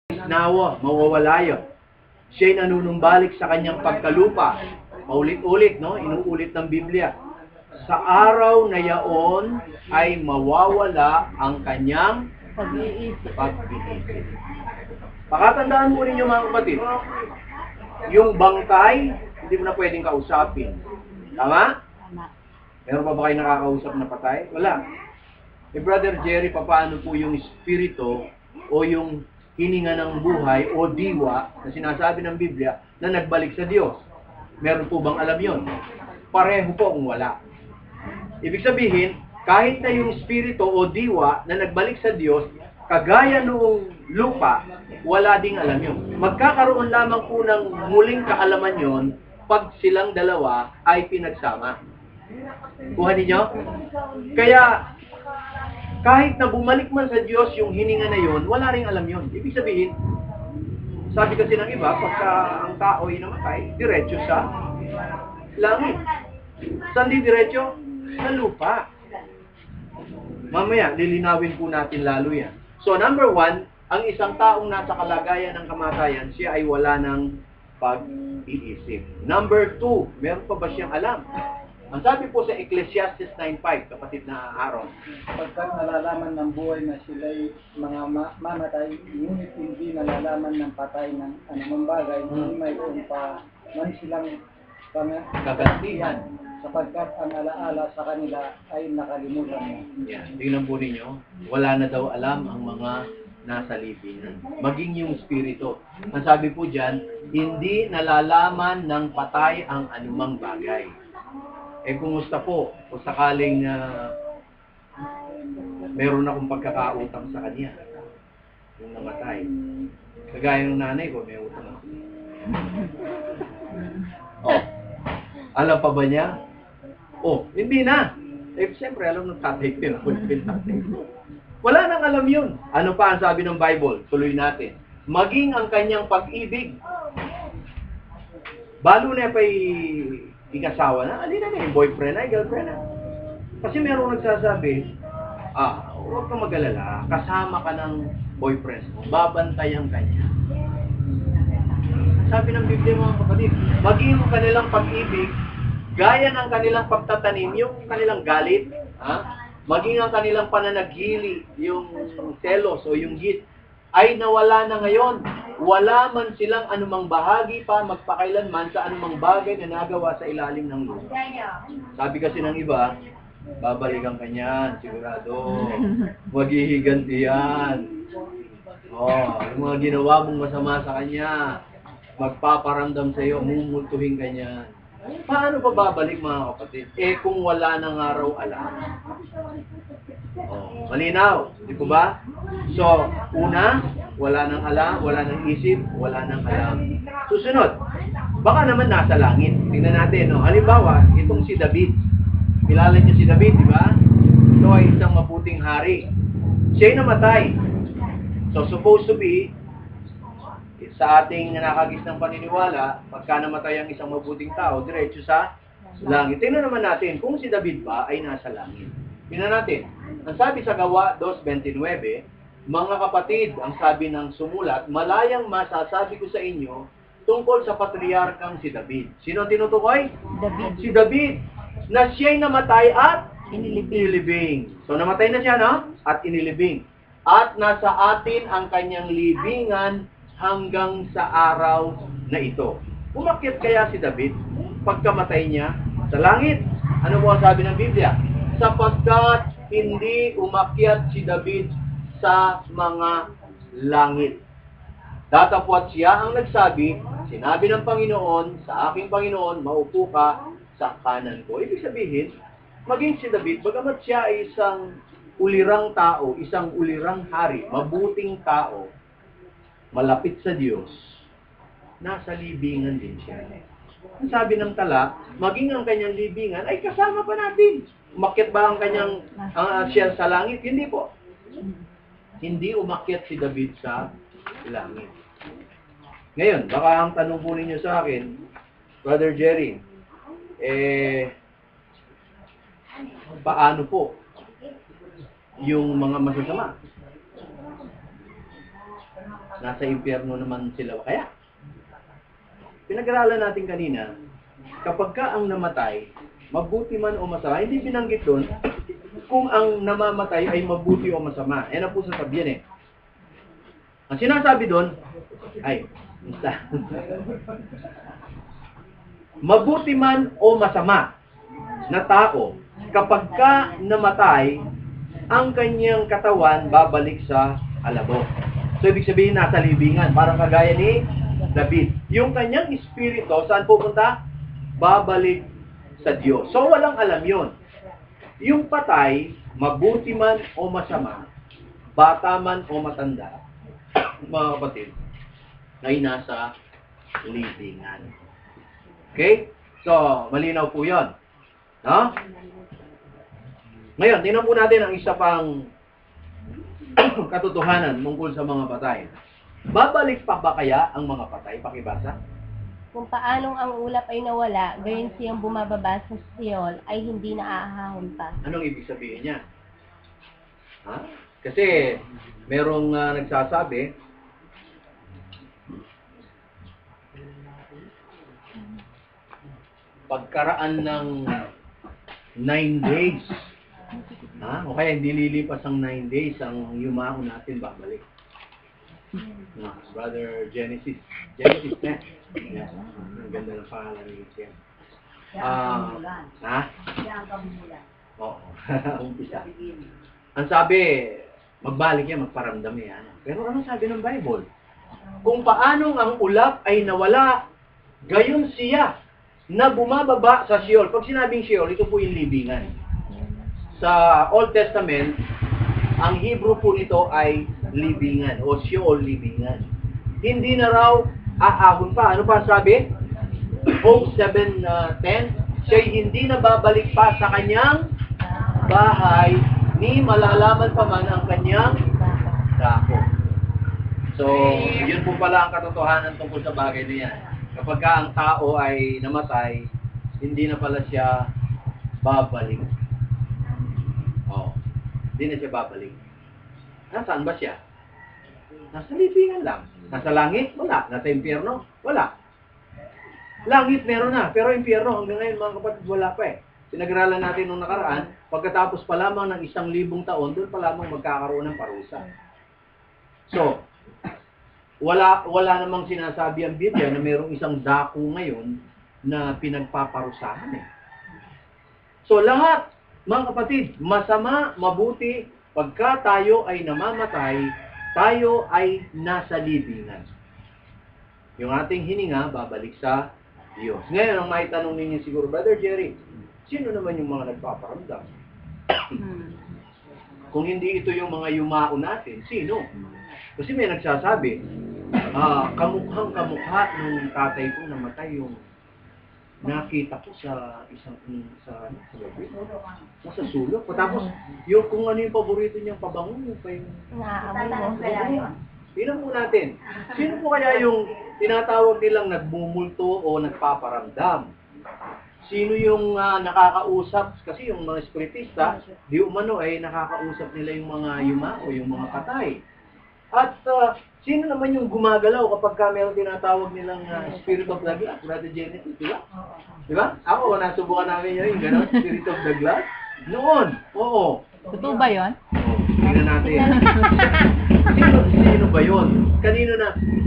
nawa, mawawala yun. Siya'y nanunumbalik sa kanyang pagkalupa. Paulit-ulit, no? Inuulit ng Biblia. Sa araw na yaon ay mawawala ang kanyang pag-iisip. Pakatandaan po ninyo mga kapatid, yung bangkay, hindi mo na pwedeng kausapin. Tama? Meron pa ba kayo nakakausap na patay? Wala. Brother Jerry, paano po yung espiritu o yung hininga ng buhay o diwa na sinasabi ng Biblia na nagbalik sa Diyos? Meron po bang alam yon? Pareho po kung wala. Ibig sabihin, kahit na yung espiritu o diwa na nagbalik sa Diyos, kagaya noong lupa, wala ding alam yun. Magkakaroon lamang po ng muling kaalaman yon pag silang dalawa ay pinagsama. Kuha ninyo? Kaya, kahit na bumalik man sa Diyos yung hininga na yon, wala ring alam yon. Ibig sabihin, sabi kasi ng iba, pagka ang tao ay namatay, diretso sa langit. Saan di diretso? Sa lupa. Mamaya, lilinawin po natin lalo yan. So, number one, ang isang taong nasa kalagayan ng kamatayan, siya ay wala ng pag-iisip. Number two, meron pa ba siyang alam? Ang sabi po sa Ecclesiastes 9:5, kapatid na Aaron, pagkat nalalaman ng buhay na sila'y mga mamatay, ngunit hindi nalalaman ng patay ng anumang bagay, hindi mayroon pa man silang kagantihan. Sapagkat ang alaala sa kanila ay nakalimutan mo. Yan, tingnan po ninyo, wala na daw alam ang mga nasa libingan. Maging yung spirito. Ang sabi po dyan, hindi nalalaman ng patay ang anumang bagay. Kumusta po? Kung sakaling meron akong pagkakautang sa kanya, yung namatay. Kagaya ng nanay ko, may utang ako. Oh, alam pa ba niya? Oh, hindi na. Siyempre, alam ng tatay ko. Wala nang alam yun. Ano pa ang sabi ng Bible? Tuloy natin. Maging ang kanyang pag-ibig. Balo na pa'y ikasawa na, alin na yung boyfriend na, girlfriend na. Kasi meron nagsasabi, huwag kang mag-alala, kasama ka ng boyfriend mo, babantayan ka niya. Sabi ng Biblia mga kapatid, maging ang kanilang pag-ibig, gaya ng kanilang pagtatanim, yung kanilang galit, maging ang kanilang pananaghili, yung selos o yung git, ay nawala na ngayon. Wala man silang anumang bahagi pa magpakailanman sa anumang bagay na nagawa sa ilalim ng lupa. Sabi kasi ng iba, babalikan ka niyan, sigurado. Maghihiganti yan. Yung mga ginawa mong masama sa kanya, magpaparamdam sa iyo, mumultuhin ka niyan. Paano pa babalik mga kapatid? Kung wala nang araw alam. Malinaw, di po ba? So, una, wala nang alam, wala nang isip, wala nang alam. Susunod, baka naman nasa langit. Tingnan natin, no? Halimbawa, itong si David. Kilala niyo si David, di ba? Ito ay isang mabuting hari. Siya'y namatay. So, supposed to be, sa ating nakagis ng paniniwala, pagka namatay ang isang mabuting tao, diretso sa langit. Tingnan naman natin kung si David ba ay nasa langit. Tingnan natin. Ang sabi sa Gawa 2:29, mga kapatid, ang sabi ng sumulat, malayang masasabi ko sa inyo tungkol sa patriarkang si David. Sino ang tinutukoy? David. Si David. Na siya'y namatay at inilibing. So namatay na siya, no? At inilibing. At nasa atin ang kanyang libingan hanggang sa araw na ito. Umakyat kaya si David pagkamatay niya sa langit? Ano po ang sabi ng Biblia? Sapagkat hindi umakyat si David sa mga langit. Datapwat siya ang nagsabi, sinabi ng Panginoon, sa aking Panginoon, maupo ka sa kanan ko. Ibig sabihin, maging si David, bagamat siya ay isang ulirang tao, isang ulirang hari, mabuting tao, malapit sa Diyos, nasa libingan din siya. Ang sabi ng tala, maging ang kanyang libingan ay kasama pa natin. Umakyat ba ang kanyang siya sa langit? Hindi po. Hindi umakyat si David sa langit. Ngayon, baka ang tanong po ninyo sa akin, Brother Jerry, paano po yung mga masasama? nasa impyerno naman sila. Kaya, pinag-aralan natin kanina, kapag ka ang namatay, mabuti man o masama, hindi binanggit doon kung ang namamatay ay mabuti o masama. Yan ang po sasabihin eh. Ang sinasabi doon, ay, basta. Mabuti man o masama na tao, kapag ka namatay, ang kanyang katawan babalik sa alabok. So, ibig sabihin, nasa libingan. Parang kagaya ni David. Yung kanyang espiritu, saan pupunta? Babalik sa Diyos. So, walang alam yun. Yung patay, mabuti man o masama, bata man o matanda, mga kapatid, ay nasa libingan. Okay? So, malinaw po yun. No? Ngayon, tingnan po natin ang isa pang katotohanan tungkol sa mga patay. Babalik pa ba kaya ang mga patay? Pakibasa. Kung paanong ang ulap ay nawala, gayon siyang bumababa sa Seol ay hindi naaahon pa. Anong ibig sabihin niya? Ha? Kasi merong nagsasabi, pagkaraan ng 9 days, o kaya hindi lilipas ang 9 days, ang yumao natin babalik. Brother Genesis na. Yeah. Ang ganda ng pangalan ni Jen. Oo. Umpisa. Ang sabi, magbalik yan, magparamdam yan. Pero ano sabi ng Bible? Kung paanong ang ulap ay nawala, gayon siya na bumababa sa Sheol. Pag sinabing Sheol, ito po yung libingan. Sa Old Testament, ang Hebrew po nito ay libingan o Sheol libingan. Hindi na raw aahon pa. Ano pa sabi? Hope 7:10, siya'y hindi na babalik pa sa kanyang bahay, ni malalaman pa man ang kanyang dako. So, yun po pala ang katotohanan tungkol sa bagay na yan. Kapag ka ang tao ay namatay, hindi na pala siya babalik. Hindi na siya babalik. Nasaan ba siya? Nasa libingan lang. Nasa langit? Wala. Nasa impyerno? Wala. Langit meron na, pero impyerno hanggang ngayon mga kapatid wala pa eh. Pinag-aralan natin nung nakaraan, pagkatapos pa lamang ng 1,000 taon, doon pa lamang magkakaroon ng parusa. So, wala namang sinasabi ang Biblia na mayroong isang dako ngayon na pinagpaparusahan eh. So lahat, mga kapatid, masama, mabuti, pagka tayo ay namamatay, tayo ay nasa libingan. Yung ating hininga, babalik sa Diyos. Ngayon, ang may tanong ninyo siguro, Brother Jerry, sino naman yung mga nagpaparamdam? Kung hindi ito yung mga yumao natin, sino? Kasi may nagsasabi, kamukhang kamukha nung tatay ko namatay yung nakita ko sa gabi, sa sulok. Tapos, yung kung ano yung paborito niyang pabango, yung pa yung... Naaamoy mo. Tingnan po natin. Sino po kaya yung tinatawag nilang nagmumulto o nagpaparamdam? Sino yung nakakausap? Kasi yung mga espiritista, di umano ay nakakausap nila yung mga yumao, yung mga patay. At sino naman yung gumagalaw kapag ka mayroong tinatawag nilang Spirit of the Glass? Brother Genesis, di ba? Di ba? Ako, nasubukan namin yun, yung gano'n, Spirit of the Glass. Noon, oo. Totoo ba yun? Tingnan natin. Sino ba yun?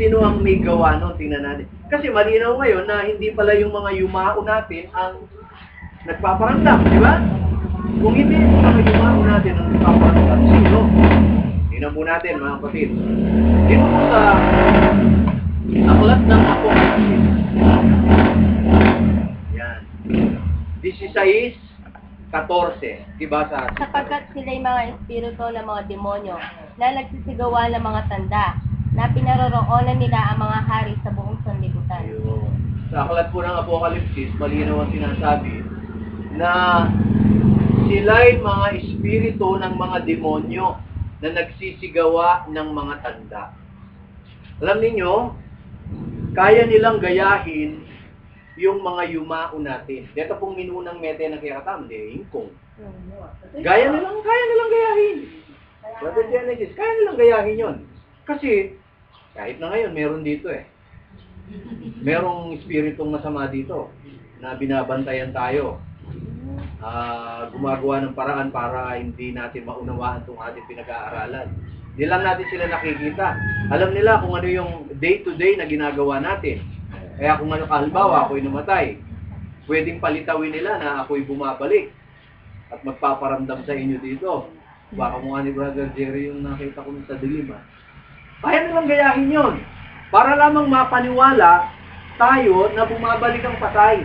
Sino ang may gawa nun? Tingnan natin. Kasi malinaw ngayon na hindi pala yung mga yumao natin ang nagpaparamdam, di ba? Kung hindi yung mga yumao natin ang nagpaparamdam, sino? Tingnan po natin, mga kapatid. Dito po sa aklat ng Apokalipsis. Yan. 16:14. Diba sa... Sapagkat sila'y mga espiritu ng mga demonyo na nagsisigawan ng mga tanda na pinaroroonan nila ang mga hari sa buong sanlibutan. Sa aklat po ng Apokalipsis, malinaw ang sinasabi na sila'y mga espiritu ng mga demonyo na nagsisigawa ng mga tanda. Alam niyo, kaya nilang gayahin yung mga yumao natin. Dito pong minunang mete na kiratam, ingkong. Kaya nilang gayahin. Brother Genesis, kaya nilang gayahin yun. Kasi Kahit na ngayon, meron dito eh. Merong espiritong masama dito na binabantayan tayo. Gumagawa ng paraan para hindi natin maunawaan itong ating pinag-aaralan. Hindi lang natin sila nakikita. Alam nila kung ano yung day-to-day na ginagawa natin. Kaya kung ano, halimbawa, ako'y namatay, pwedeng palitawin nila na ako'y bumabalik at magpaparamdam sa inyo dito. Baka mukha ni Brother Jerry yung nakita ko sa dilim. Kaya nilang gayahin yun. Para lamang mapaniwala tayo na bumabalik ang patay.